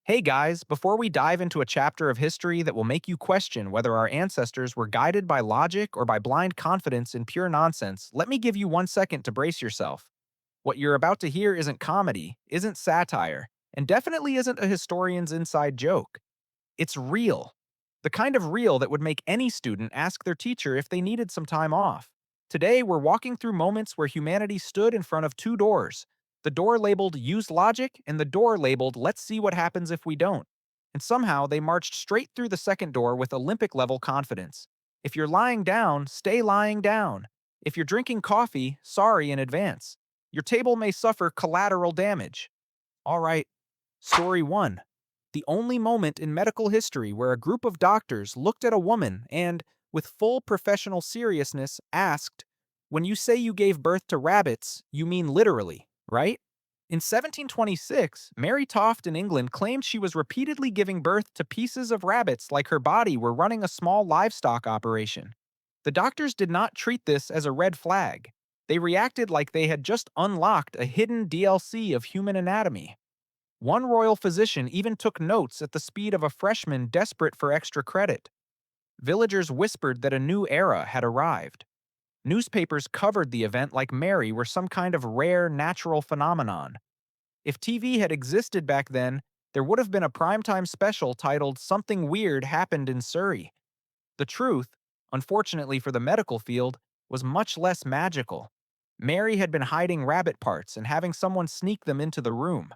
Hey guys, before we dive into a chapter of history that will make you question whether our ancestors were guided by logic or by blind confidence in pure nonsense, let me give you 1 second to brace yourself. What you're about to hear isn't comedy, isn't satire, and definitely isn't a historian's inside joke. It's real. The kind of real that would make any student ask their teacher if they needed some time off. Today, we're walking through moments where humanity stood in front of two doors, the door labeled Use Logic and the door labeled Let's See What Happens If We Don't. And somehow, they marched straight through the second door with Olympic level confidence. If you're lying down, stay lying down. If you're drinking coffee, sorry in advance. Your table may suffer collateral damage. All right, Story 1. The only moment in medical history where a group of doctors looked at a woman and, with full professional seriousness, asked, "When you say you gave birth to rabbits, you mean literally, right?" In 1726, Mary Toft in England claimed she was repeatedly giving birth to pieces of rabbits like her body were running a small livestock operation. The doctors did not treat this as a red flag. They reacted like they had just unlocked a hidden DLC of human anatomy. One royal physician even took notes at the speed of a freshman desperate for extra credit. Villagers whispered that a new era had arrived. Newspapers covered the event like Mary were some kind of rare natural phenomenon. If TV had existed back then, there would have been a primetime special titled Something Weird Happened in Surrey. The truth, unfortunately for the medical field, was much less magical. Mary had been hiding rabbit parts and having someone sneak them into the room.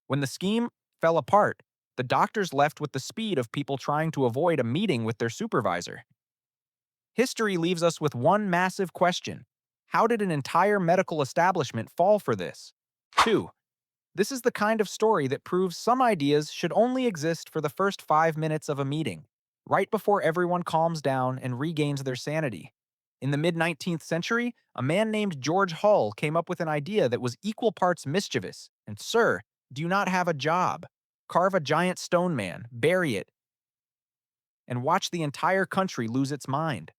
When the scheme fell apart, the doctors left with the speed of people trying to avoid a meeting with their supervisor. History leaves us with one massive question. How did an entire medical establishment fall for this? 2. This is the kind of story that proves some ideas should only exist for the first 5 minutes of a meeting, right before everyone calms down and regains their sanity. In the mid 19th century, a man named George Hull came up with an idea that was equal parts mischievous. And, sir, do you not have a job? Carve a giant stone man, bury it, and watch the entire country lose its mind.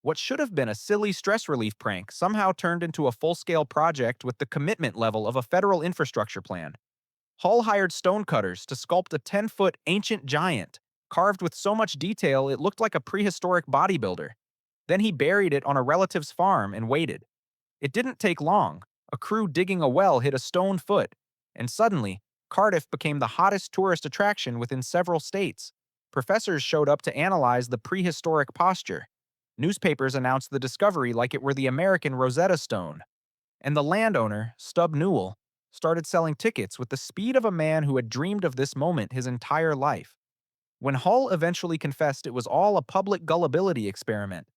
What should have been a silly stress relief prank somehow turned into a full-scale project with the commitment level of a federal infrastructure plan. Hull hired stonecutters to sculpt a 10-foot ancient giant, carved with so much detail it looked like a prehistoric bodybuilder. Then he buried it on a relative's farm and waited. It didn't take long. A crew digging a well hit a stone foot, and suddenly, Cardiff became the hottest tourist attraction within several states. Professors showed up to analyze the prehistoric posture. Newspapers announced the discovery like it were the American Rosetta Stone. And the landowner, Stub Newell, started selling tickets with the speed of a man who had dreamed of this moment his entire life. When Hull eventually confessed it was all a public gullibility experiment,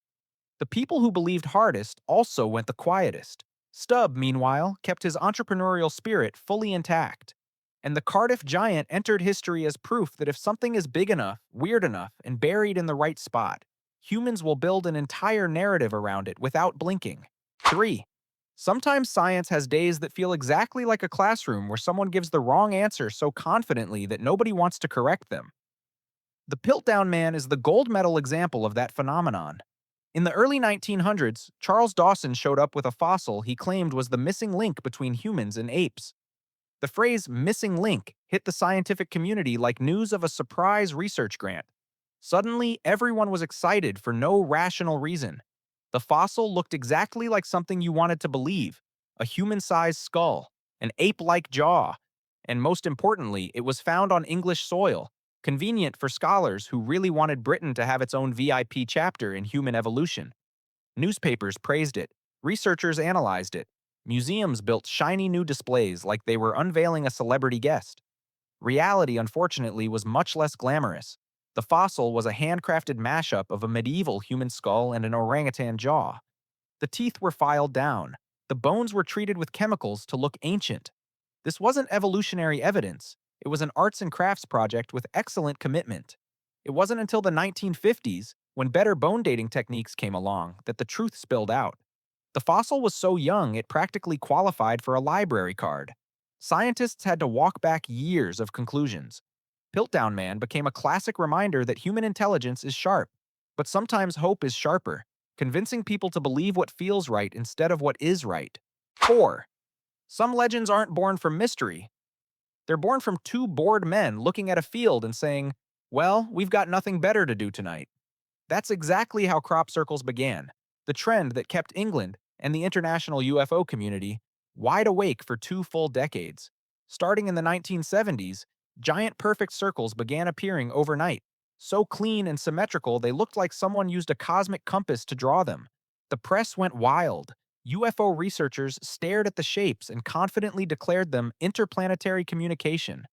the people who believed hardest also went the quietest. Stubb, meanwhile, kept his entrepreneurial spirit fully intact. And the Cardiff Giant entered history as proof that if something is big enough, weird enough, and buried in the right spot, humans will build an entire narrative around it without blinking. 3. Sometimes science has days that feel exactly like a classroom where someone gives the wrong answer so confidently that nobody wants to correct them. The Piltdown Man is the gold medal example of that phenomenon. In the early 1900s, Charles Dawson showed up with a fossil he claimed was the missing link between humans and apes. The phrase missing link hit the scientific community like news of a surprise research grant. Suddenly, everyone was excited for no rational reason. The fossil looked exactly like something you wanted to believe: a human sized skull, an ape like jaw, and most importantly, it was found on English soil, convenient for scholars who really wanted Britain to have its own VIP chapter in human evolution. Newspapers praised it, researchers analyzed it, museums built shiny new displays like they were unveiling a celebrity guest. Reality, unfortunately, was much less glamorous. The fossil was a handcrafted mashup of a medieval human skull and an orangutan jaw. The teeth were filed down. The bones were treated with chemicals to look ancient. This wasn't evolutionary evidence. It was an arts and crafts project with excellent commitment. It wasn't until the 1950s, when better bone dating techniques came along, that the truth spilled out. The fossil was so young it practically qualified for a library card. Scientists had to walk back years of conclusions. Piltdown Man became a classic reminder that human intelligence is sharp, but sometimes hope is sharper, convincing people to believe what feels right instead of what is right. 4. Some legends aren't born from mystery. They're born from two bored men looking at a field and saying, well, we've got nothing better to do tonight. That's exactly how crop circles began, the trend that kept England and the international UFO community wide awake for two full decades. Starting in the 1970s, giant perfect circles began appearing overnight, so clean and symmetrical they looked like someone used a cosmic compass to draw them. The press went wild. UFO researchers stared at the shapes and confidently declared them interplanetary communication.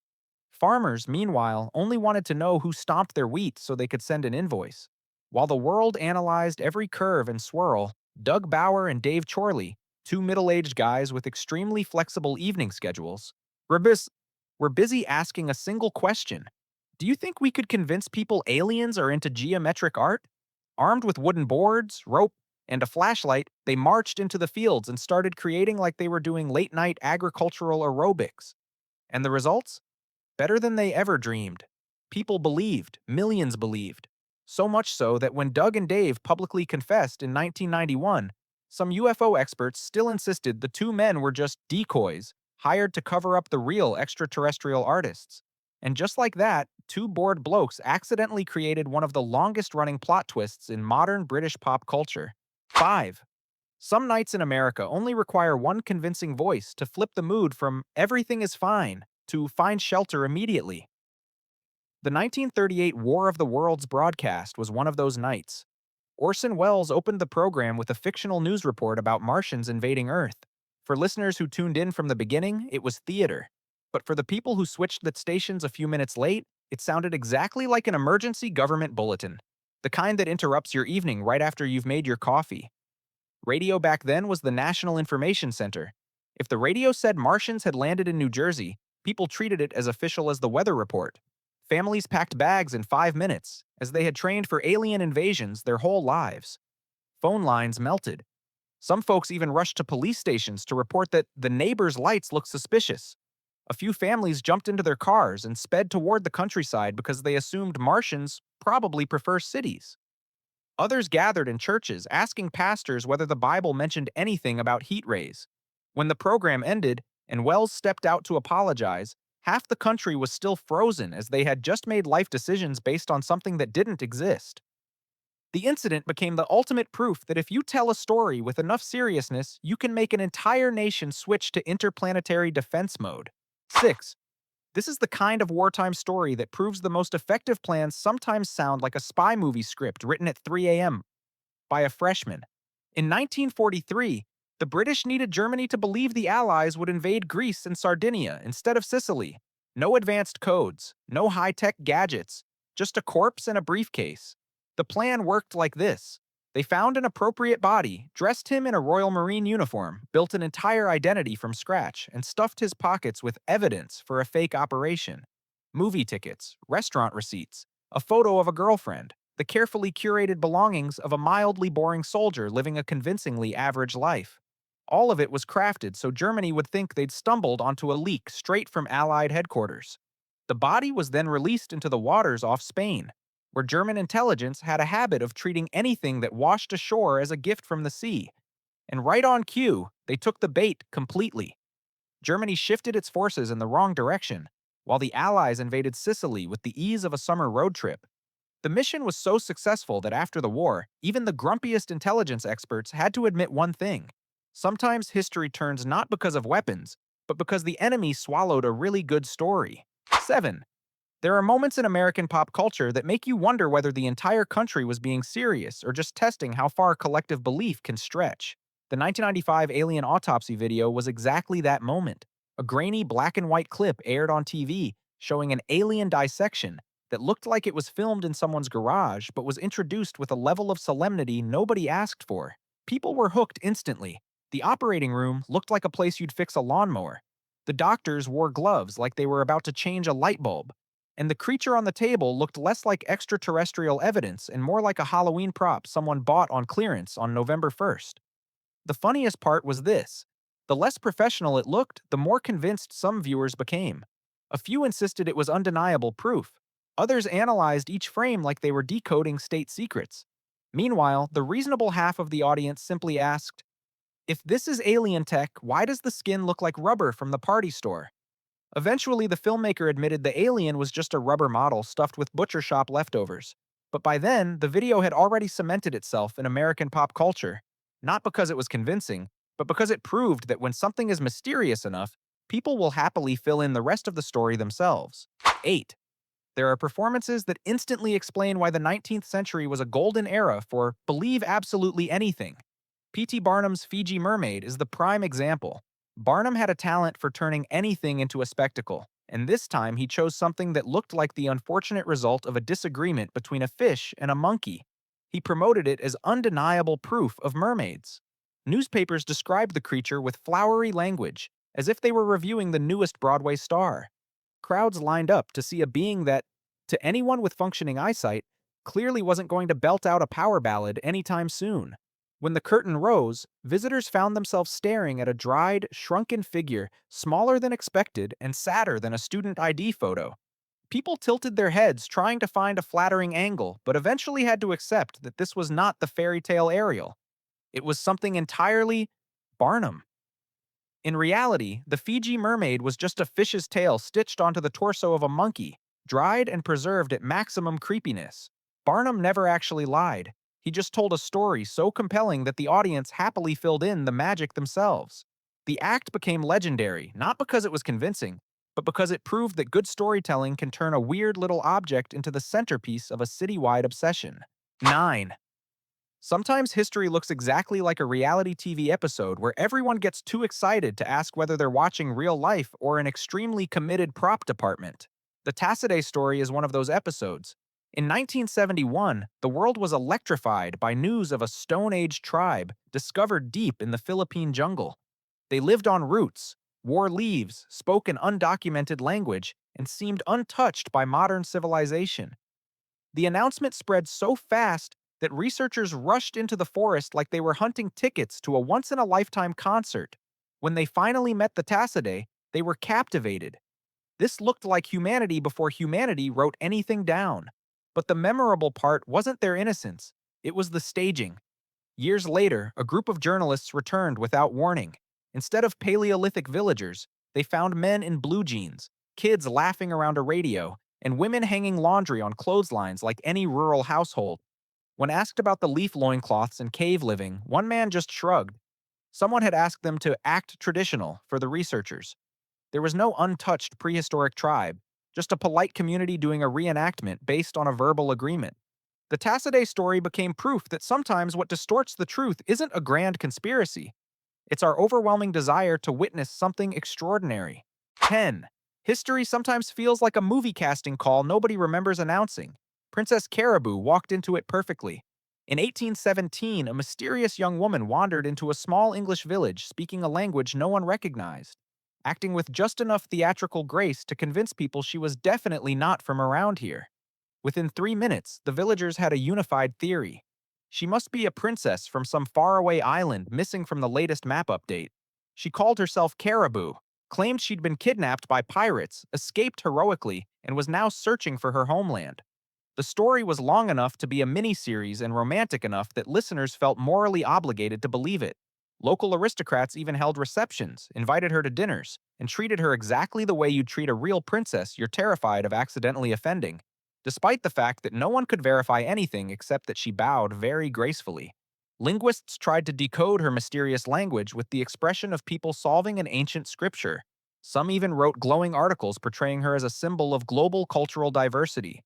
Farmers, meanwhile, only wanted to know who stomped their wheat so they could send an invoice. While the world analyzed every curve and swirl, Doug Bauer and Dave Chorley, two middle-aged guys with extremely flexible evening schedules, were, bus- were busy asking a single question. Do you think we could convince people aliens are into geometric art? Armed with wooden boards, rope, and a flashlight, they marched into the fields and started creating like they were doing late-night agricultural aerobics. And the results? Better than they ever dreamed. People believed, millions believed. So much so that when Doug and Dave publicly confessed in 1991, some UFO experts still insisted the two men were just decoys, hired to cover up the real extraterrestrial artists. And just like that, two bored blokes accidentally created one of the longest running plot twists in modern British pop culture. 5. Some nights in America only require one convincing voice to flip the mood from everything is fine to find shelter immediately. The 1938 War of the Worlds broadcast was one of those nights. Orson Welles opened the program with a fictional news report about Martians invading Earth. For listeners who tuned in from the beginning, it was theater. But for the people who switched the stations a few minutes late, it sounded exactly like an emergency government bulletin, the kind that interrupts your evening right after you've made your coffee. Radio back then was the National Information Center. If the radio said Martians had landed in New Jersey, people treated it as official as the weather report. Families packed bags in 5 minutes, as they had trained for alien invasions their whole lives. Phone lines melted. Some folks even rushed to police stations to report that the neighbor's lights looked suspicious. A few families jumped into their cars and sped toward the countryside because they assumed Martians probably prefer cities. Others gathered in churches, asking pastors whether the Bible mentioned anything about heat rays. When the program ended and Wells stepped out to apologize, half the country was still frozen as they had just made life decisions based on something that didn't exist. The incident became the ultimate proof that if you tell a story with enough seriousness, you can make an entire nation switch to interplanetary defense mode. 6. This is the kind of wartime story that proves the most effective plans sometimes sound like a spy movie script written at 3 a.m. by a freshman. In 1943, the British needed Germany to believe the Allies would invade Greece and Sardinia instead of Sicily. No advanced codes, no high-tech gadgets, just a corpse and a briefcase. The plan worked like this. They found an appropriate body, dressed him in a Royal Marine uniform, built an entire identity from scratch, and stuffed his pockets with evidence for a fake operation. Movie tickets, restaurant receipts, a photo of a girlfriend, the carefully curated belongings of a mildly boring soldier living a convincingly average life. All of it was crafted so Germany would think they'd stumbled onto a leak straight from Allied headquarters. The body was then released into the waters off Spain, where German intelligence had a habit of treating anything that washed ashore as a gift from the sea. And right on cue, they took the bait completely. Germany shifted its forces in the wrong direction, while the Allies invaded Sicily with the ease of a summer road trip. The mission was so successful that after the war, even the grumpiest intelligence experts had to admit one thing. Sometimes history turns not because of weapons, but because the enemy swallowed a really good story. 7. There are moments in American pop culture that make you wonder whether the entire country was being serious or just testing how far collective belief can stretch. The 1995 Alien autopsy video was exactly that moment. A grainy black and white clip aired on TV showing an alien dissection that looked like it was filmed in someone's garage but was introduced with a level of solemnity nobody asked for. People were hooked instantly. The operating room looked like a place you'd fix a lawnmower. The doctors wore gloves like they were about to change a light bulb. And the creature on the table looked less like extraterrestrial evidence and more like a Halloween prop someone bought on clearance on November 1st. The funniest part was this. The less professional it looked, the more convinced some viewers became. A few insisted it was undeniable proof. Others analyzed each frame like they were decoding state secrets. Meanwhile, the reasonable half of the audience simply asked, if this is alien tech, why does the skin look like rubber from the party store? Eventually, the filmmaker admitted the alien was just a rubber model stuffed with butcher shop leftovers. But by then, the video had already cemented itself in American pop culture, not because it was convincing, but because it proved that when something is mysterious enough, people will happily fill in the rest of the story themselves. 8. There are performances that instantly explain why the 19th century was a golden era for believe absolutely anything. P.T. Barnum's Fiji Mermaid is the prime example. Barnum had a talent for turning anything into a spectacle, and this time he chose something that looked like the unfortunate result of a disagreement between a fish and a monkey. He promoted it as undeniable proof of mermaids. Newspapers described the creature with flowery language, as if they were reviewing the newest Broadway star. Crowds lined up to see a being that, to anyone with functioning eyesight, clearly wasn't going to belt out a power ballad anytime soon. When the curtain rose, visitors found themselves staring at a dried, shrunken figure smaller than expected and sadder than a student ID photo. People tilted their heads trying to find a flattering angle, but eventually had to accept that this was not the fairy tale Ariel. It was something entirely Barnum. In reality, the Fiji mermaid was just a fish's tail stitched onto the torso of a monkey, dried and preserved at maximum creepiness. Barnum never actually lied. He just told a story so compelling that the audience happily filled in the magic themselves. The act became legendary, not because it was convincing, but because it proved that good storytelling can turn a weird little object into the centerpiece of a citywide obsession. 9. Sometimes history looks exactly like a reality TV episode where everyone gets too excited to ask whether they're watching real life or an extremely committed prop department. The Tasaday story is one of those episodes. In 1971, the world was electrified by news of a Stone Age tribe discovered deep in the Philippine jungle. They lived on roots, wore leaves, spoke an undocumented language, and seemed untouched by modern civilization. The announcement spread so fast that researchers rushed into the forest like they were hunting tickets to a once-in-a-lifetime concert. When they finally met the Tasaday, they were captivated. This looked like humanity before humanity wrote anything down. But the memorable part wasn't their innocence, it was the staging. Years later, a group of journalists returned without warning. Instead of Paleolithic villagers, they found men in blue jeans, kids laughing around a radio, and women hanging laundry on clotheslines like any rural household. When asked about the leaf loincloths and cave living, one man just shrugged. Someone had asked them to act traditional for the researchers. There was no untouched prehistoric tribe, just a polite community doing a reenactment based on a verbal agreement. The Tasaday story became proof that sometimes what distorts the truth isn't a grand conspiracy. It's our overwhelming desire to witness something extraordinary. 10. History sometimes feels like a movie casting call nobody remembers announcing. Princess Caribou walked into it perfectly. In 1817, a mysterious young woman wandered into a small English village speaking a language no one recognized, acting with just enough theatrical grace to convince people she was definitely not from around here. Within 3 minutes, the villagers had a unified theory. She must be a princess from some faraway island missing from the latest map update. She called herself Caribou, claimed she'd been kidnapped by pirates, escaped heroically, and was now searching for her homeland. The story was long enough to be a mini-series and romantic enough that listeners felt morally obligated to believe it. Local aristocrats even held receptions, invited her to dinners, and treated her exactly the way you'd treat a real princess you're terrified of accidentally offending, despite the fact that no one could verify anything except that she bowed very gracefully. Linguists tried to decode her mysterious language with the expression of people solving an ancient scripture. Some even wrote glowing articles portraying her as a symbol of global cultural diversity.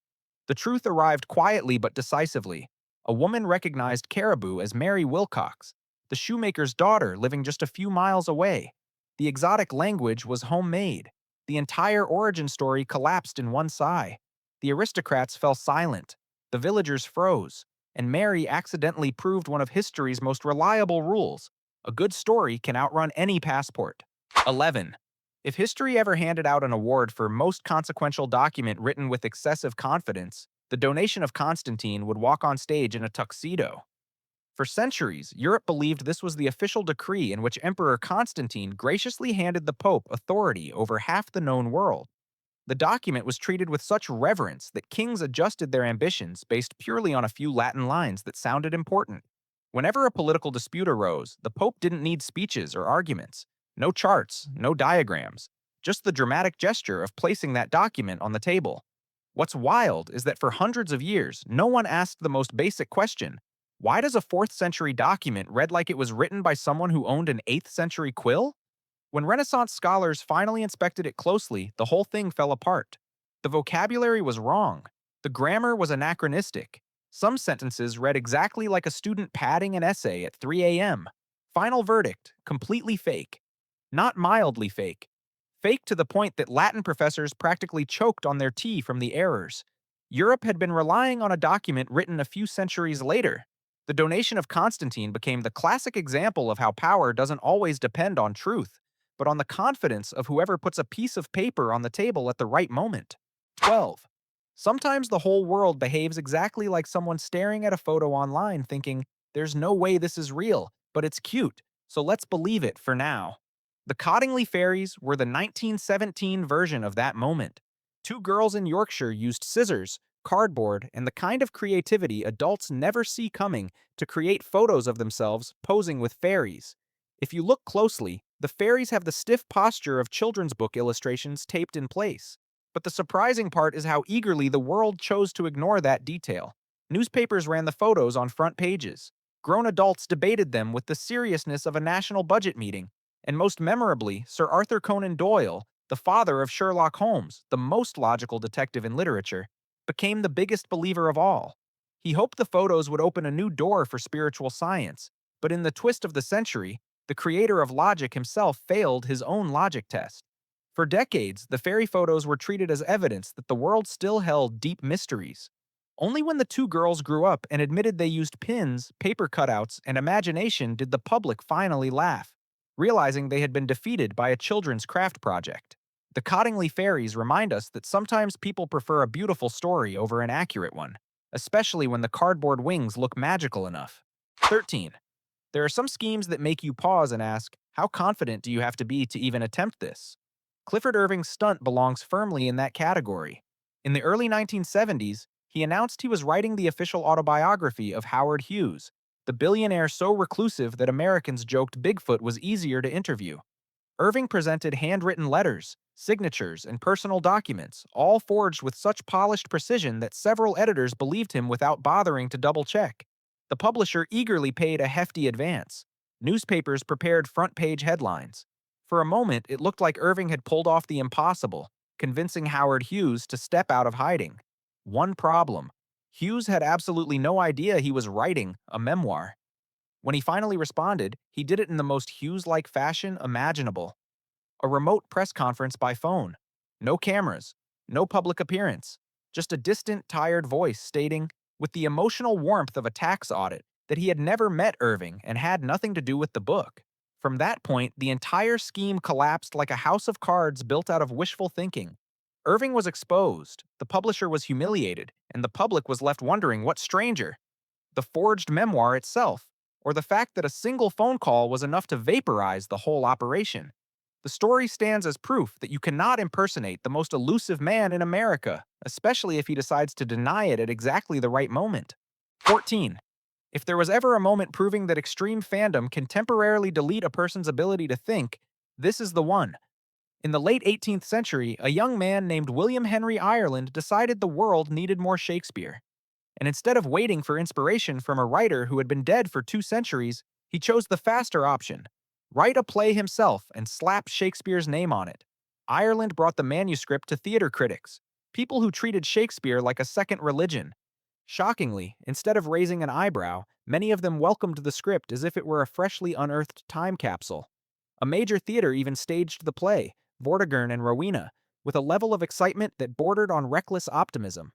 The truth arrived quietly but decisively. A woman recognized Caribou as Mary Wilcox, the shoemaker's daughter living just a few miles away. The exotic language was homemade. The entire origin story collapsed in one sigh. The aristocrats fell silent, the villagers froze, and Mary accidentally proved one of history's most reliable rules. A good story can outrun any passport. 11. If history ever handed out an award for most consequential document written with excessive confidence, the donation of Constantine would walk on stage in a tuxedo. For centuries, Europe believed this was the official decree in which Emperor Constantine graciously handed the Pope authority over half the known world. The document was treated with such reverence that kings adjusted their ambitions based purely on a few Latin lines that sounded important. Whenever a political dispute arose, the Pope didn't need speeches or arguments. No charts, no diagrams. just the dramatic gesture of placing that document on the table. What's wild is that for hundreds of years, no one asked the most basic question: why does a 4th century document read like it was written by someone who owned an 8th century quill? When Renaissance scholars finally inspected it closely, the whole thing fell apart. The vocabulary was wrong. The grammar was anachronistic. Some sentences read exactly like a student padding an essay at 3 a.m. Final verdict: completely fake. Not mildly fake. Fake to the point that Latin professors practically choked on their tea from the errors. Europe had been relying on a document written a few centuries later. The donation of Constantine became the classic example of how power doesn't always depend on truth, but on the confidence of whoever puts a piece of paper on the table at the right moment. 12. Sometimes the whole world behaves exactly like someone staring at a photo online thinking, there's no way this is real, but it's cute, so let's believe it for now. The Cottingley Fairies were the 1917 version of that moment. Two girls in Yorkshire used scissors, cardboard, and the kind of creativity adults never see coming to create photos of themselves posing with fairies. If you look closely, the fairies have the stiff posture of children's book illustrations taped in place. But the surprising part is how eagerly the world chose to ignore that detail. Newspapers ran the photos on front pages. Grown adults debated them with the seriousness of a national budget meeting. And most memorably, Sir Arthur Conan Doyle, the father of Sherlock Holmes, the most logical detective in literature, became the biggest believer of all. He hoped the photos would open a new door for spiritual science, but in the twist of the century, the creator of logic himself failed his own logic test. For decades, the fairy photos were treated as evidence that the world still held deep mysteries. Only when the two girls grew up and admitted they used pins, paper cutouts, and imagination did the public finally laugh, realizing they had been defeated by a children's craft project. The Cottingley Fairies remind us that sometimes people prefer a beautiful story over an accurate one, especially when the cardboard wings look magical enough. 13. There are some schemes that make you pause and ask, how confident do you have to be to even attempt this? Clifford Irving's stunt belongs firmly in that category. In the early 1970s, he announced he was writing the official autobiography of Howard Hughes, the billionaire so reclusive that Americans joked Bigfoot was easier to interview. Irving presented handwritten letters, signatures, and personal documents, all forged with such polished precision that several editors believed him without bothering to double-check. The publisher eagerly paid a hefty advance. Newspapers prepared front-page headlines. For a moment, it looked like Irving had pulled off the impossible, convincing Howard Hughes to step out of hiding. One problem: Hughes had absolutely no idea he was writing a memoir. When he finally responded, he did it in the most Hughes-like fashion imaginable. A remote press conference by phone. No cameras. No public appearance. Just a distant, tired voice stating, with the emotional warmth of a tax audit, that he had never met Irving and had nothing to do with the book. From that point, the entire scheme collapsed like a house of cards built out of wishful thinking. Irving was exposed, the publisher was humiliated, and the public was left wondering what stranger: the forged memoir itself, or the fact that a single phone call was enough to vaporize the whole operation. The story stands as proof that you cannot impersonate the most elusive man in America, especially if he decides to deny it at exactly the right moment. 14. If there was ever a moment proving that extreme fandom can temporarily delete a person's ability to think, this is the one. In the late 18th century, a young man named William Henry Ireland decided the world needed more Shakespeare. And instead of waiting for inspiration from a writer who had been dead for 2 centuries, he chose the faster option: write a play himself and slap Shakespeare's name on it. Ireland brought the manuscript to theater critics, people who treated Shakespeare like a second religion. Shockingly, instead of raising an eyebrow, many of them welcomed the script as if it were a freshly unearthed time capsule. A major theater even staged the play, Vortigern and Rowena, with a level of excitement that bordered on reckless optimism.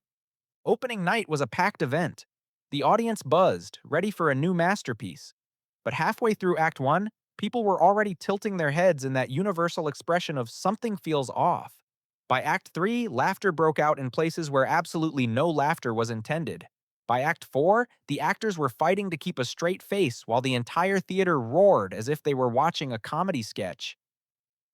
Opening night was a packed event. The audience buzzed, ready for a new masterpiece. But halfway through Act 1, people were already tilting their heads in that universal expression of something feels off. By Act 3, laughter broke out in places where absolutely no laughter was intended. By Act 4, the actors were fighting to keep a straight face while the entire theater roared as if they were watching a comedy sketch.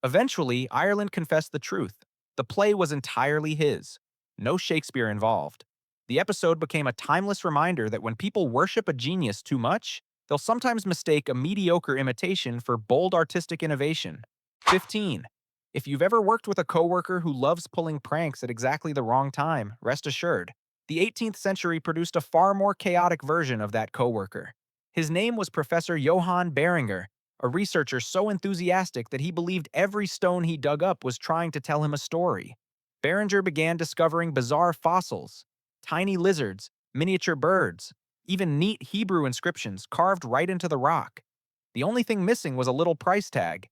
Eventually, Ireland confessed the truth. The play was entirely his. No Shakespeare involved. The episode became a timeless reminder that when people worship a genius too much, they'll sometimes mistake a mediocre imitation for bold artistic innovation. 15. If you've ever worked with a coworker who loves pulling pranks at exactly the wrong time, rest assured, the 18th century produced a far more chaotic version of that coworker. His name was Professor Johann Beringer, a researcher so enthusiastic that he believed every stone he dug up was trying to tell him a story. Beringer began discovering bizarre fossils, tiny lizards, miniature birds, even neat Hebrew inscriptions carved right into the rock. The only thing missing was a little price tag.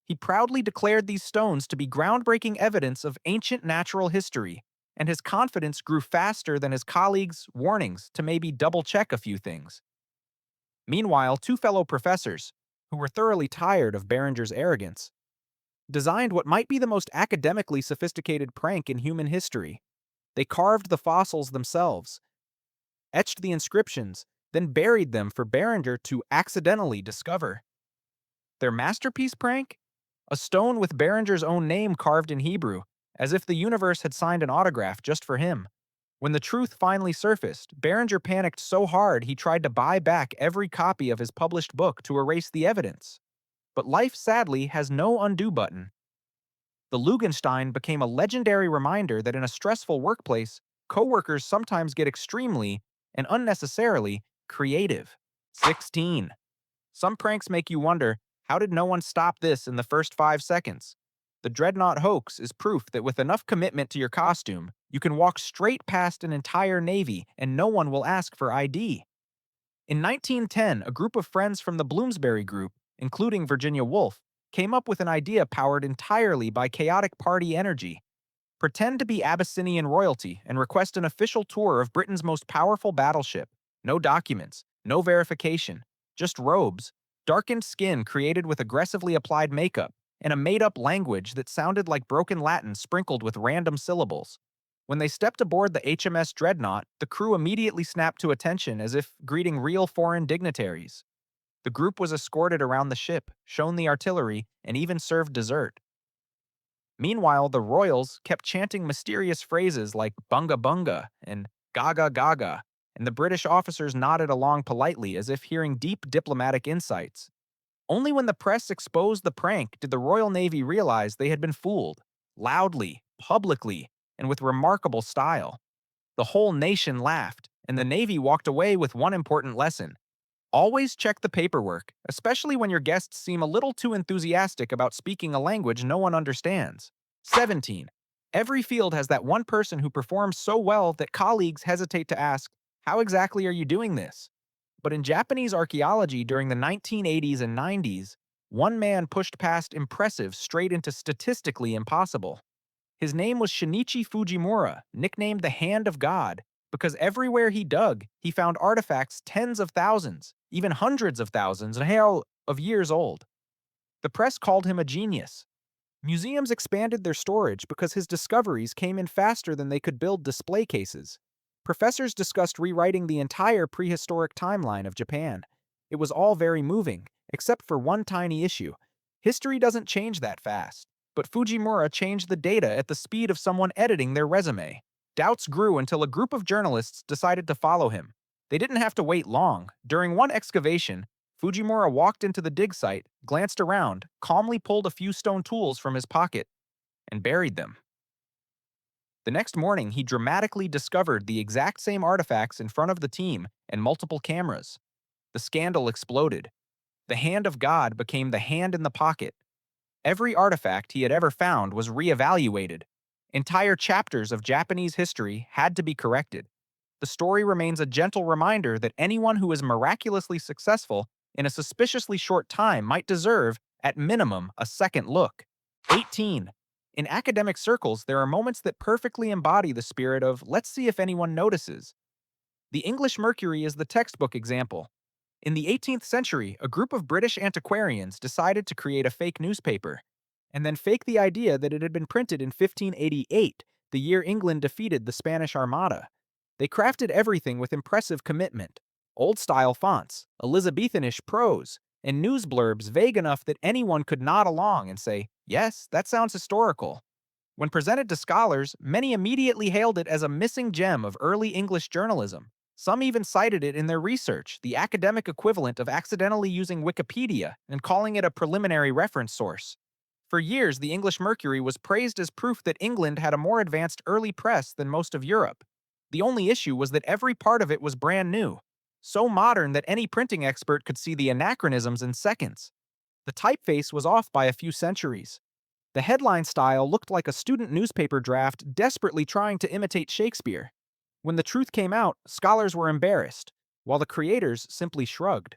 He proudly declared these stones to be groundbreaking evidence of ancient natural history, and his confidence grew faster than his colleagues' warnings to maybe double-check a few things. Meanwhile, two fellow professors, who were thoroughly tired of Beringer's arrogance, designed what might be the most academically sophisticated prank in human history. They carved the fossils themselves, etched the inscriptions, then buried them for Beringer to accidentally discover. Their masterpiece prank? A stone with Beringer's own name carved in Hebrew, as if the universe had signed an autograph just for him. When the truth finally surfaced, Beringer panicked so hard he tried to buy back every copy of his published book to erase the evidence. But life, sadly, has no undo button. The Lugenstein became a legendary reminder that in a stressful workplace, coworkers sometimes get extremely, and unnecessarily, creative. 16. Some pranks make you wonder, how did no one stop this in the first 5 seconds? The Dreadnought hoax is proof that with enough commitment to your costume, you can walk straight past an entire navy and no one will ask for ID. In 1910, a group of friends from the Bloomsbury Group, including Virginia Woolf, came up with an idea powered entirely by chaotic party energy. Pretend to be Abyssinian royalty and request an official tour of Britain's most powerful battleship. No documents, no verification, just robes, darkened skin created with aggressively applied makeup, and a made-up language that sounded like broken Latin sprinkled with random syllables. When they stepped aboard the HMS Dreadnought, the crew immediately snapped to attention as if greeting real foreign dignitaries. The group was escorted around the ship, shown the artillery, and even served dessert. Meanwhile, the royals kept chanting mysterious phrases like bunga bunga and gaga gaga, and the British officers nodded along politely as if hearing deep diplomatic insights. Only when the press exposed the prank did the Royal Navy realize they had been fooled, loudly, publicly, and with remarkable style. The whole nation laughed, and the Navy walked away with one important lesson. Always check the paperwork, especially when your guests seem a little too enthusiastic about speaking a language no one understands. 17. Every field has that one person who performs so well that colleagues hesitate to ask, "How exactly are you doing this?" But in Japanese archaeology during the 1980s and 90s, one man pushed past impressive straight into statistically impossible. His name was Shinichi Fujimura, nicknamed the Hand of God, because everywhere he dug, he found artifacts tens of thousands, even hundreds of thousands, of years old. The press called him a genius. Museums expanded their storage because his discoveries came in faster than they could build display cases. Professors discussed rewriting the entire prehistoric timeline of Japan. It was all very moving, except for one tiny issue. History doesn't change that fast. But Fujimura changed the data at the speed of someone editing their resume. Doubts grew until a group of journalists decided to follow him. They didn't have to wait long. During one excavation, Fujimura walked into the dig site, glanced around, calmly pulled a few stone tools from his pocket, and buried them. The next morning, he dramatically discovered the exact same artifacts in front of the team and multiple cameras. The scandal exploded. The hand of God became the hand in the pocket. Every artifact he had ever found was reevaluated. Entire chapters of Japanese history had to be corrected. The story remains a gentle reminder that anyone who is miraculously successful in a suspiciously short time might deserve, at minimum, a second look. 18. In academic circles, there are moments that perfectly embody the spirit of let's see if anyone notices. The English Mercury is the textbook example. In the 18th century, a group of British antiquarians decided to create a fake newspaper, and then fake the idea that it had been printed in 1588, the year England defeated the Spanish Armada. They crafted everything with impressive commitment. Old-style fonts, Elizabethanish prose, and news blurbs vague enough that anyone could nod along and say, "Yes, that sounds historical." When presented to scholars, many immediately hailed it as a missing gem of early English journalism. Some even cited it in their research, the academic equivalent of accidentally using Wikipedia and calling it a preliminary reference source. For years, the English Mercury was praised as proof that England had a more advanced early press than most of Europe. The only issue was that every part of it was brand new, so modern that any printing expert could see the anachronisms in seconds. The typeface was off by a few centuries. The headline style looked like a student newspaper draft desperately trying to imitate Shakespeare. When the truth came out, scholars were embarrassed, while the creators simply shrugged.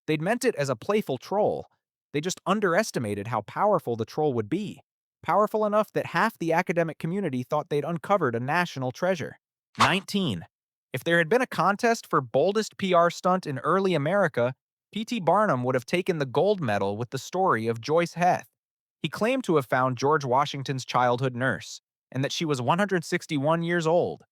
They'd meant it as a playful troll. They just underestimated how powerful the troll would be. Powerful enough that half the academic community thought they'd uncovered a national treasure. 19. If there had been a contest for boldest PR stunt in early America, P.T. Barnum would have taken the gold medal with the story of Joyce Heth. He claimed to have found George Washington's childhood nurse, and that she was 161 years old.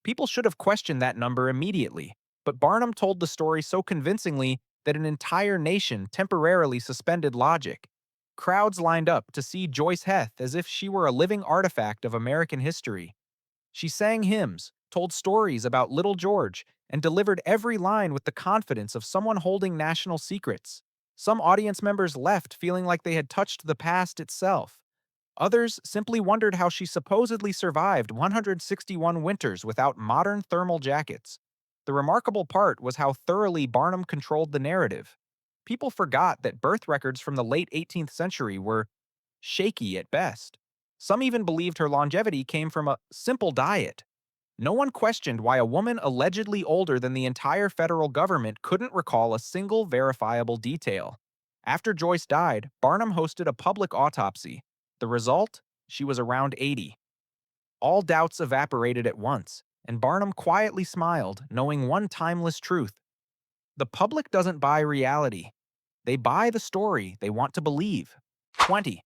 People should have questioned that number immediately, but Barnum told the story so convincingly that an entire nation temporarily suspended logic. Crowds lined up to see Joyce Heth as if she were a living artifact of American history. She sang hymns, told stories about Little George, and delivered every line with the confidence of someone holding national secrets. Some audience members left feeling like they had touched the past itself. Others simply wondered how she supposedly survived 161 winters without modern thermal jackets. The remarkable part was how thoroughly Barnum controlled the narrative. People forgot that birth records from the late 18th century were shaky at best. Some even believed her longevity came from a simple diet. No one questioned why a woman allegedly older than the entire federal government couldn't recall a single verifiable detail. After Joyce died, Barnum hosted a public autopsy. The result? She was around 80. All doubts evaporated at once, and Barnum quietly smiled, knowing one timeless truth. The public doesn't buy reality. They buy the story they want to believe. 20.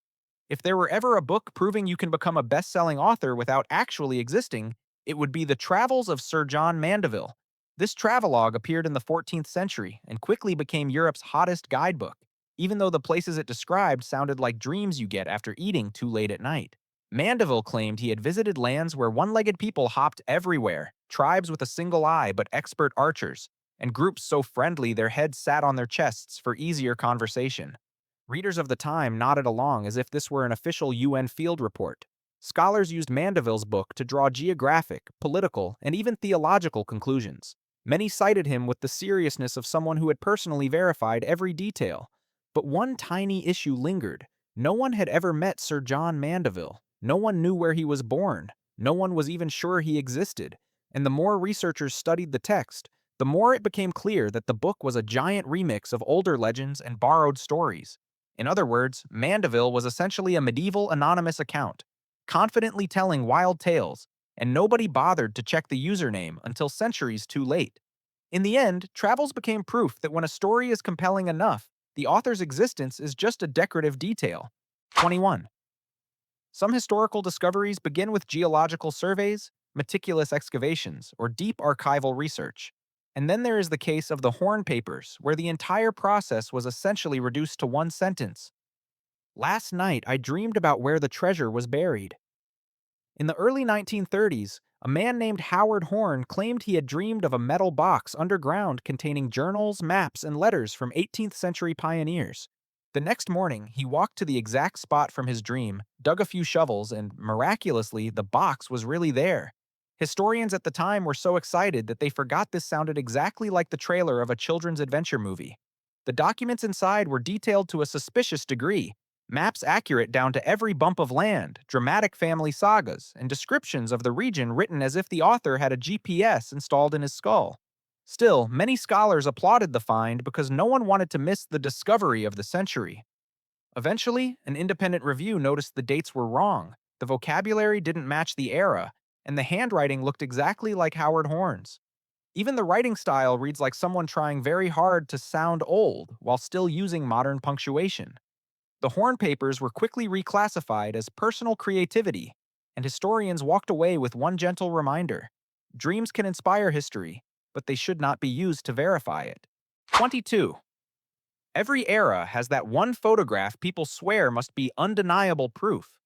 If there were ever a book proving you can become a best-selling author without actually existing, it would be The Travels of Sir John Mandeville. This travelogue appeared in the 14th century and quickly became Europe's hottest guidebook, even though the places it described sounded like dreams you get after eating too late at night. Mandeville claimed he had visited lands where one-legged people hopped everywhere, tribes with a single eye but expert archers, and groups so friendly their heads sat on their chests for easier conversation. Readers of the time nodded along as if this were an official UN field report. Scholars used Mandeville's book to draw geographic, political, and even theological conclusions. Many cited him with the seriousness of someone who had personally verified every detail. But one tiny issue lingered. No one had ever met Sir John Mandeville. No one knew where he was born. No one was even sure he existed. And the more researchers studied the text, the more it became clear that the book was a giant remix of older legends and borrowed stories. In other words, Mandeville was essentially a medieval anonymous account, confidently telling wild tales, and nobody bothered to check the username until centuries too late. In the end, Travels became proof that when a story is compelling enough, the author's existence is just a decorative detail. 21. Some historical discoveries begin with geological surveys, meticulous excavations, or deep archival research. And then there is the case of the Horn Papers, where the entire process was essentially reduced to one sentence. Last night, I dreamed about where the treasure was buried. In the early 1930s, a man named Howard Horn claimed he had dreamed of a metal box underground containing journals, maps, and letters from 18th century pioneers. The next morning, he walked to the exact spot from his dream, dug a few shovels, and miraculously, the box was really there. Historians at the time were so excited that they forgot this sounded exactly like the trailer of a children's adventure movie. The documents inside were detailed to a suspicious degree, maps accurate down to every bump of land, dramatic family sagas, and descriptions of the region written as if the author had a GPS installed in his skull. Still, many scholars applauded the find because no one wanted to miss the discovery of the century. Eventually, an independent review noticed the dates were wrong, the vocabulary didn't match the era, and the handwriting looked exactly like Howard Horn's. Even the writing style reads like someone trying very hard to sound old while still using modern punctuation. The Horn Papers were quickly reclassified as personal creativity, and historians walked away with one gentle reminder. Dreams can inspire history, but they should not be used to verify it. 22. Every era has that one photograph people swear must be undeniable proof.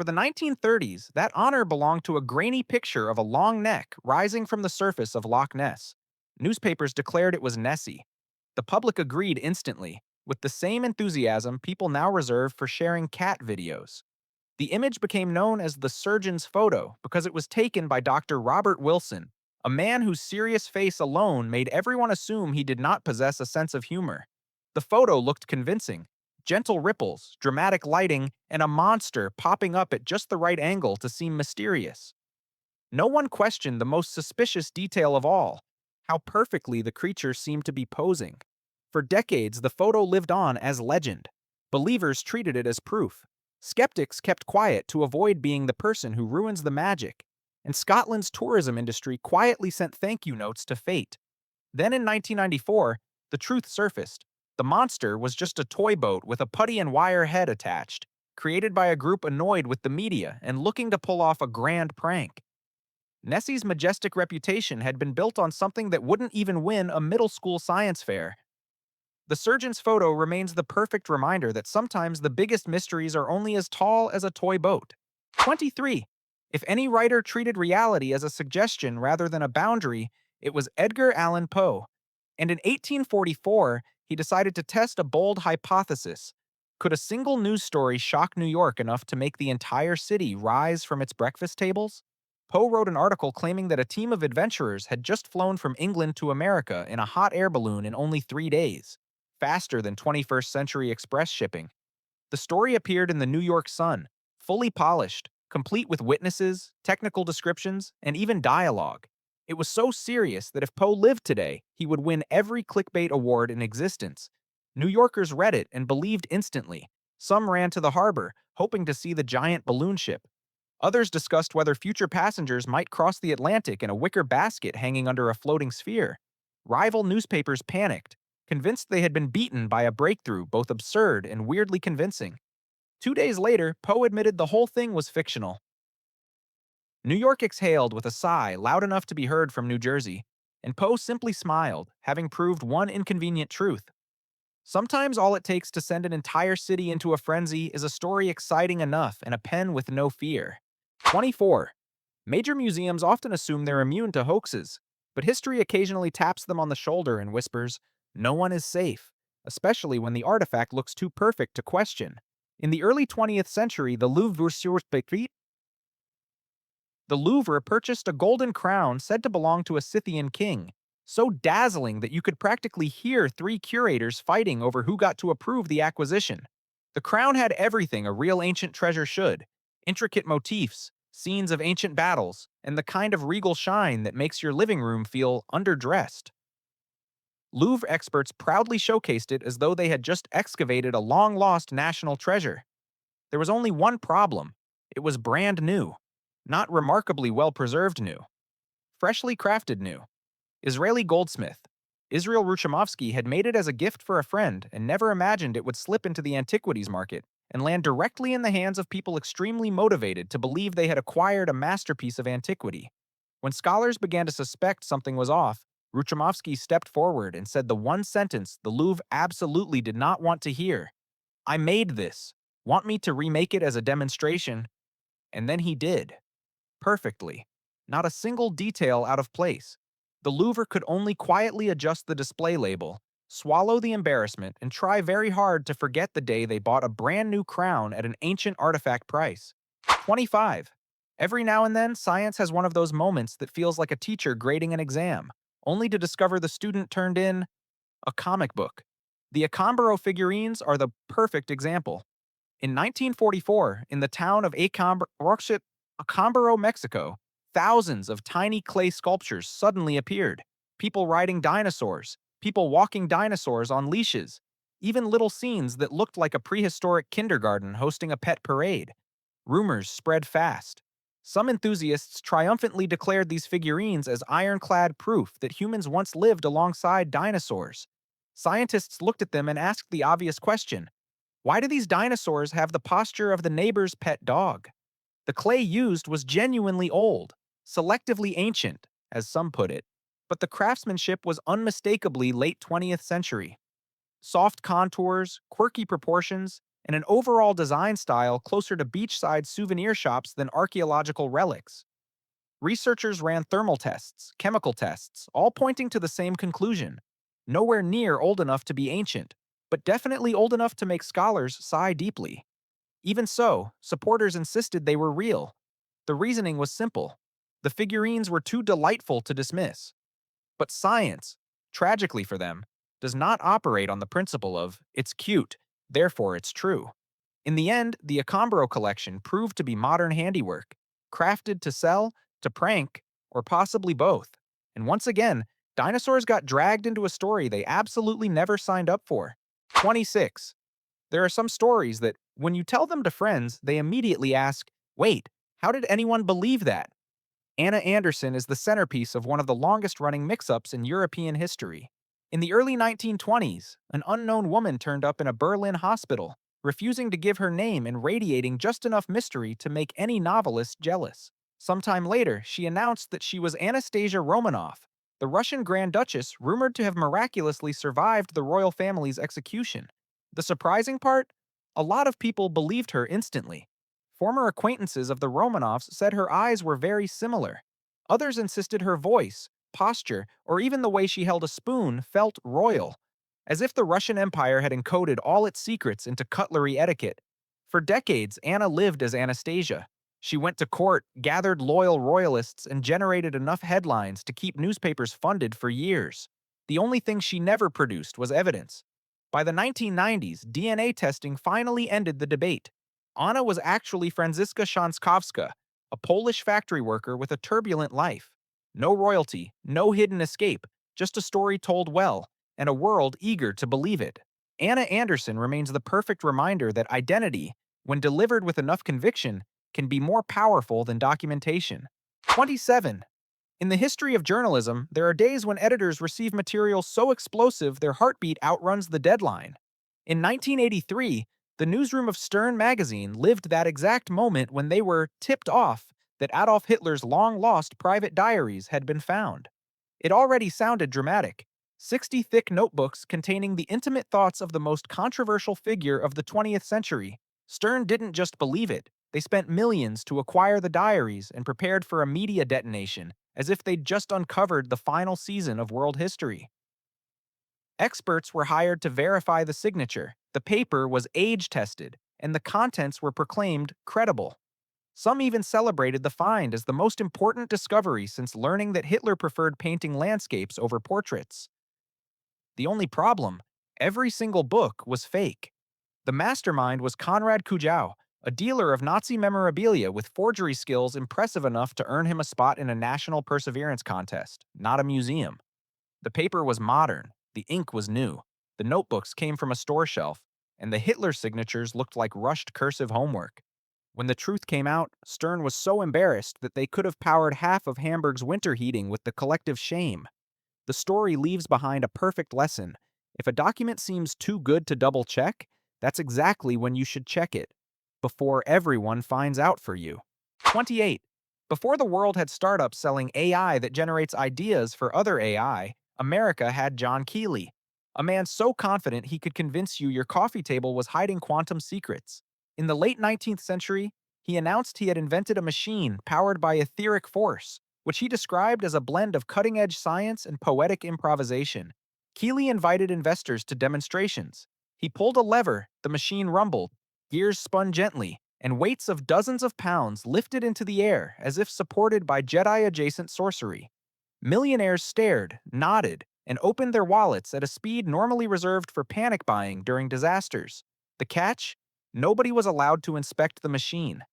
For the 1930s, that honor belonged to a grainy picture of a long neck rising from the surface of Loch Ness. Newspapers declared it was Nessie. The public agreed instantly, with the same enthusiasm people now reserve for sharing cat videos. The image became known as the surgeon's photo because it was taken by Dr. Robert Wilson, a man whose serious face alone made everyone assume he did not possess a sense of humor. The photo looked convincing: gentle ripples, dramatic lighting, and a monster popping up at just the right angle to seem mysterious. No one questioned the most suspicious detail of all: how perfectly the creature seemed to be posing. For decades, the photo lived on as legend. Believers treated it as proof. Skeptics kept quiet to avoid being the person who ruins the magic. And Scotland's tourism industry quietly sent thank you notes to fate. Then in 1994, the truth surfaced. The monster was just a toy boat with a putty and wire head attached, created by a group annoyed with the media and looking to pull off a grand prank. Nessie's majestic reputation had been built on something that wouldn't even win a middle school science fair. The surgeon's photo remains the perfect reminder that sometimes the biggest mysteries are only as tall as a toy boat. 23. If any writer treated reality as a suggestion rather than a boundary, it was Edgar Allan Poe. And in 1844, he decided to test a bold hypothesis. Could a single news story shock New York enough to make the entire city rise from its breakfast tables? Poe wrote an article claiming that a team of adventurers had just flown from England to America in a hot air balloon in only 3 days, faster than 21st century express shipping. The story appeared in the New York Sun, fully polished, complete with witnesses, technical descriptions, and even dialogue. It was so serious that if Poe lived today, he would win every clickbait award in existence. New Yorkers read it and believed instantly. Some ran to the harbor, hoping to see the giant balloon ship. Others discussed whether future passengers might cross the Atlantic in a wicker basket hanging under a floating sphere. Rival newspapers panicked, convinced they had been beaten by a breakthrough both absurd and weirdly convincing. 2 days later, Poe admitted the whole thing was fictional. New York exhaled with a sigh loud enough to be heard from New Jersey, and Poe simply smiled, having proved one inconvenient truth. Sometimes all it takes to send an entire city into a frenzy is a story exciting enough and a pen with no fear. 24. Major museums often assume they're immune to hoaxes, but history occasionally taps them on the shoulder and whispers, "No one is safe," especially when the artifact looks too perfect to question. In the early 20th century, the Louvre purchased a golden crown said to belong to a Scythian king, so dazzling that you could practically hear three curators fighting over who got to approve the acquisition. The crown had everything a real ancient treasure should: intricate motifs, scenes of ancient battles, and the kind of regal shine that makes your living room feel underdressed. Louvre experts proudly showcased it as though they had just excavated a long-lost national treasure. There was only one problem: it was brand new. Not remarkably well-preserved new. Freshly crafted new. Israeli goldsmith Israel Ruchamovsky had made it as a gift for a friend and never imagined it would slip into the antiquities market and land directly in the hands of people extremely motivated to believe they had acquired a masterpiece of antiquity. When scholars began to suspect something was off, Ruchamovsky stepped forward and said the one sentence the Louvre absolutely did not want to hear: "I made this. Want me to remake it as a demonstration?" And then he did. Perfectly. Not a single detail out of place. The Louvre could only quietly adjust the display label, swallow the embarrassment, and try very hard to forget the day they bought a brand new crown at an ancient artifact price. 25. Every now and then, science has one of those moments that feels like a teacher grading an exam, only to discover the student turned in a comic book. The Acambaro figurines are the perfect example. In 1944, in the town of Acambaro, Mexico, thousands of tiny clay sculptures suddenly appeared. People riding dinosaurs, people walking dinosaurs on leashes, even little scenes that looked like a prehistoric kindergarten hosting a pet parade. Rumors spread fast. Some enthusiasts triumphantly declared these figurines as ironclad proof that humans once lived alongside dinosaurs. Scientists looked at them and asked the obvious question: why do these dinosaurs have the posture of the neighbor's pet dog? The clay used was genuinely old, selectively ancient, as some put it, but the craftsmanship was unmistakably late 20th century. Soft contours, quirky proportions, and an overall design style closer to beachside souvenir shops than archaeological relics. Researchers ran thermal tests, chemical tests, all pointing to the same conclusion: nowhere near old enough to be ancient. but definitely old enough to make scholars sigh deeply. Even so, supporters insisted they were real. The reasoning was simple. The figurines were too delightful to dismiss. But science, tragically for them, does not operate on the principle of it's cute, therefore it's true. In the end, the Acambaro collection proved to be modern handiwork, crafted to sell, to prank, or possibly both. And once again, dinosaurs got dragged into a story they absolutely never signed up for. 26. There are some stories that, when you tell them to friends, they immediately ask, wait, how did anyone believe that? Anna Anderson is the centerpiece of one of the longest-running mix-ups in European history. In the early 1920s, an unknown woman turned up in a Berlin hospital, refusing to give her name and radiating just enough mystery to make any novelist jealous. Sometime later, she announced that she was Anastasia Romanov, the Russian Grand Duchess rumored to have miraculously survived the royal family's execution. The surprising part? A lot of people believed her instantly. Former acquaintances of the Romanovs said her eyes were very similar. Others insisted her voice, posture, or even the way she held a spoon felt royal, as if the Russian Empire had encoded all its secrets into cutlery etiquette. For decades, Anna lived as Anastasia. She went to court, gathered loyal royalists, and generated enough headlines to keep newspapers funded for years. The only thing she never produced was evidence. By the 1990s, DNA testing finally ended the debate. Anna was actually Franziska Szankowska, a Polish factory worker with a turbulent life. No royalty, no hidden escape, just a story told well, and a world eager to believe it. Anna Anderson remains the perfect reminder that identity, when delivered with enough conviction, can be more powerful than documentation. 27. In the history of journalism, there are days when editors receive material so explosive their heartbeat outruns the deadline. In 1983, the newsroom of Stern magazine lived that exact moment when they were tipped off that Adolf Hitler's long-lost private diaries had been found. It already sounded dramatic. 60 thick notebooks containing the intimate thoughts of the most controversial figure of the 20th century. Stern didn't just believe it. They spent millions to acquire the diaries and prepared for a media detonation, as if they'd just uncovered the final season of world history. Experts were hired to verify the signature, the paper was age-tested, and the contents were proclaimed credible. Some even celebrated the find as the most important discovery since learning that Hitler preferred painting landscapes over portraits. The only problem, every single book was fake. The mastermind was Konrad Kujau, a dealer of Nazi memorabilia with forgery skills impressive enough to earn him a spot in a national perseverance contest, not a museum. The paper was modern, the ink was new, the notebooks came from a store shelf, and the Hitler signatures looked like rushed cursive homework. When the truth came out, Stern was so embarrassed that they could have powered half of Hamburg's winter heating with the collective shame. The story leaves behind a perfect lesson. If a document seems too good to double check, that's exactly when you should check it, before everyone finds out for you. 28. Before the world had startups selling AI that generates ideas for other AI, America had John Keeley, a man so confident he could convince you your coffee table was hiding quantum secrets. In the late 19th century, he announced he had invented a machine powered by etheric force, which he described as a blend of cutting-edge science and poetic improvisation. Keeley invited investors to demonstrations. He pulled a lever, the machine rumbled, gears spun gently, and weights of dozens of pounds lifted into the air as if supported by Jedi-adjacent sorcery. Millionaires stared, nodded, and opened their wallets at a speed normally reserved for panic buying during disasters. The catch? Nobody was allowed to inspect the machine.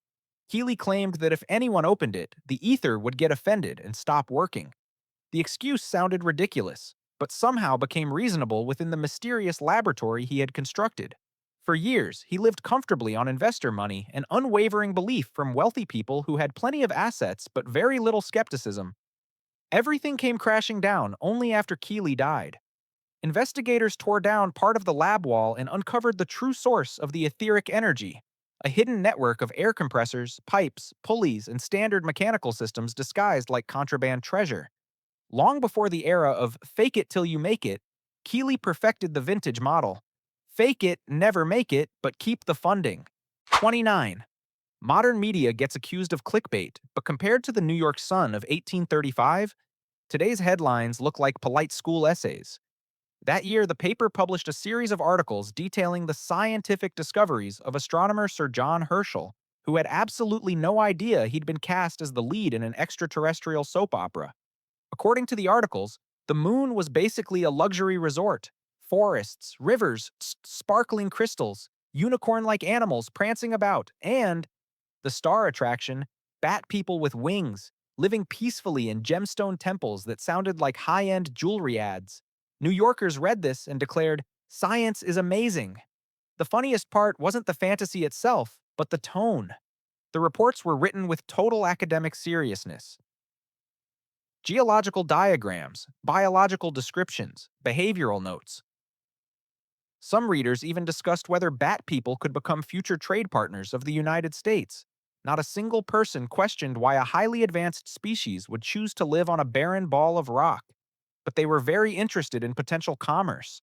Keeley claimed that if anyone opened it, the ether would get offended and stop working. The excuse sounded ridiculous, but somehow became reasonable within the mysterious laboratory he had constructed. For years, he lived comfortably on investor money and unwavering belief from wealthy people who had plenty of assets but very little skepticism. Everything came crashing down only after Keeley died. Investigators tore down part of the lab wall and uncovered the true source of the etheric energy, a hidden network of air compressors, pipes, pulleys, and standard mechanical systems disguised like contraband treasure. Long before the era of fake it till you make it, Keeley perfected the vintage model. Fake it, never make it, but keep the funding. 29. Modern media gets accused of clickbait, but compared to the New York Sun of 1835, today's headlines look like polite school essays. That year, the paper published a series of articles detailing the scientific discoveries of astronomer Sir John Herschel, who had absolutely no idea he'd been cast as the lead in an extraterrestrial soap opera. According to the articles, the moon was basically a luxury resort. Forests, rivers, sparkling crystals, unicorn like animals prancing about, and the star attraction, bat people with wings, living peacefully in gemstone temples that sounded like high end jewelry ads. New Yorkers read this and declared, "Science is amazing." The funniest part wasn't the fantasy itself, but the tone. The reports were written with total academic seriousness. Geological diagrams, biological descriptions, behavioral notes. Some readers even discussed whether bat people could become future trade partners of the United States. Not a single person questioned why a highly advanced species would choose to live on a barren ball of rock, but they were very interested in potential commerce.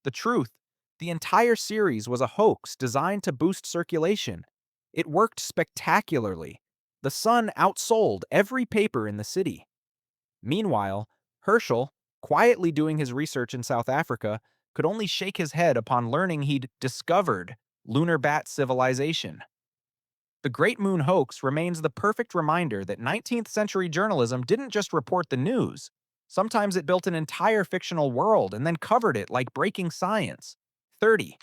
The truth, the entire series was a hoax designed to boost circulation. It worked spectacularly. The Sun outsold every paper in the city. Meanwhile, Herschel, quietly doing his research in South Africa, could only shake his head upon learning he'd discovered lunar bat civilization. The Great Moon Hoax remains the perfect reminder that 19th century journalism didn't just report the news. Sometimes it built an entire fictional world and then covered it like breaking science. 30.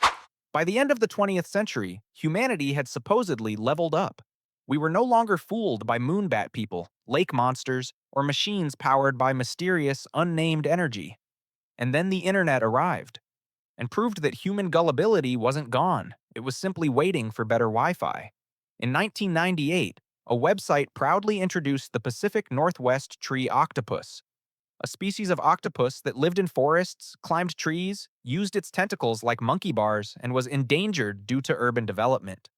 By the end of the 20th century, humanity had supposedly leveled up. We were no longer fooled by moonbat people, lake monsters, or machines powered by mysterious, unnamed energy. And then the internet arrived and proved that human gullibility wasn't gone. It was simply waiting for better Wi-Fi. In 1998, a website proudly introduced the Pacific Northwest tree octopus, a species of octopus that lived in forests, climbed trees, used its tentacles like monkey bars, and was endangered due to urban development.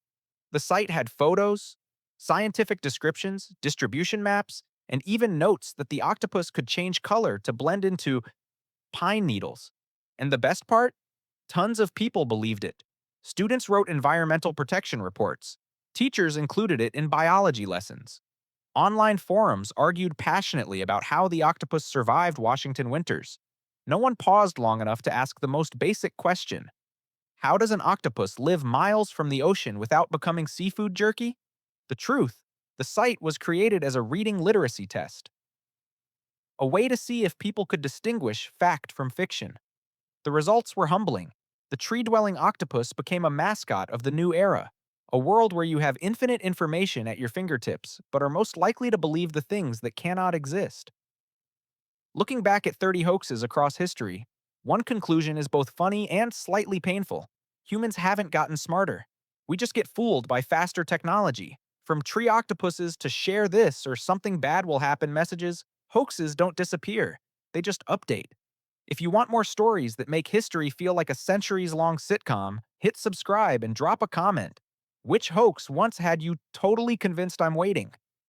The site had photos, scientific descriptions, distribution maps, and even notes that the octopus could change color to blend into pine needles. And the best part? Tons of people believed it. Students wrote environmental protection reports. Teachers included it in biology lessons. Online forums argued passionately about how the octopus survived Washington winters. No one paused long enough to ask the most basic question: how does an octopus live miles from the ocean without becoming seafood jerky? The truth, the site was created as a reading literacy test, a way to see if people could distinguish fact from fiction. The results were humbling. The tree-dwelling octopus became a mascot of the new era, a world where you have infinite information at your fingertips, but are most likely to believe the things that cannot exist. Looking back at 30 hoaxes across history, one conclusion is both funny and slightly painful. Humans haven't gotten smarter. We just get fooled by faster technology. From tree octopuses to share this or something bad will happen messages, hoaxes don't disappear. They just update. If you want more stories that make history feel like a centuries-long sitcom, hit subscribe and drop a comment. Which hoax once had you totally convinced I'm waiting?